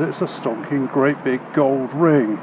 It's a stonking great big gold ring.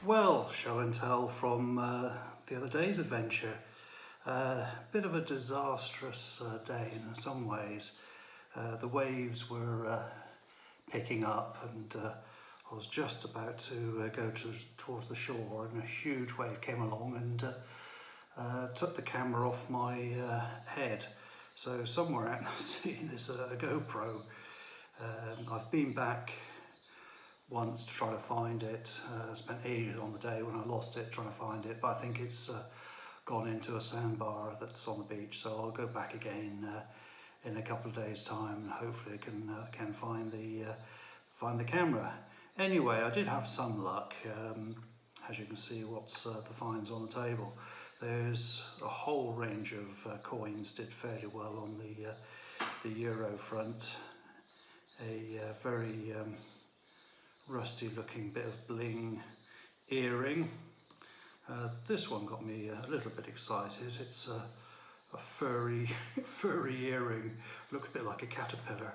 Well, show and tell from the other day's adventure. Bit of a disastrous day in some ways. The waves were picking up, and I was just about to go towards the shore, and a huge wave came along and took the camera off my head. So somewhere out in the sea there's a GoPro. I've been back once to try to find it. Spent ages on the day when I lost it trying to find it, but I think it's gone into a sandbar that's on the beach, so I'll go back again in a couple of days' time, and hopefully I can find the camera. Anyway, I did have some luck. As you can see, what's the finds on the table. There's a whole range of coins. Did fairly well on the euro front. A very rusty looking bit of bling earring. This one got me a little bit excited. It's a furry earring. Looks a bit like a caterpillar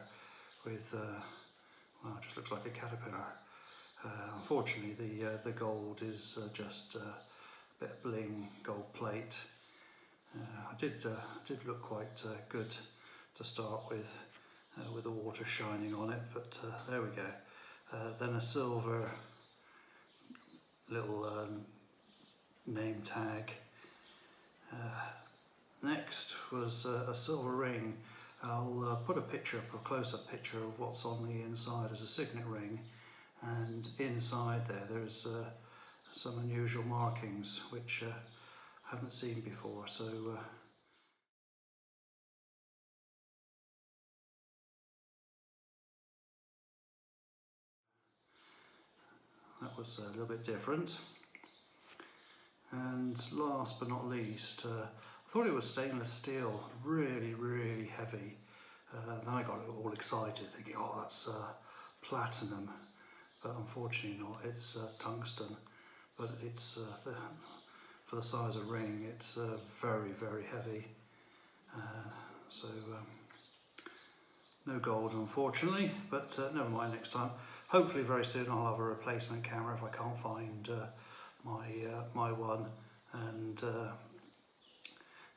with, well, it just looks like a caterpillar. Unfortunately the gold is just a bit of bling, gold plate. I did look quite good to start with the water shining on it, but there we go. Then a silver little name tag. Next was a silver ring. I'll put a picture up, a close-up picture of what's on the inside as a signet ring, and inside there's some unusual markings which I haven't seen before. So that was a little bit different. And last but not least, I thought it was stainless steel, really heavy. Then I got all excited thinking, oh, that's platinum, but unfortunately not. It's tungsten, but it's for the size of ring, it's very heavy. So no gold, unfortunately, but never mind, next time. Hopefully very soon I'll have a replacement camera if I can't find my one, and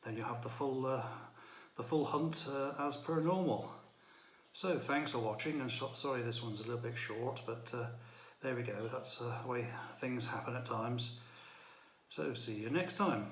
then you'll have the full hunt as per normal. So thanks for watching, and sorry this one's a little bit short, but there we go. That's the way things happen at times. So see you next time.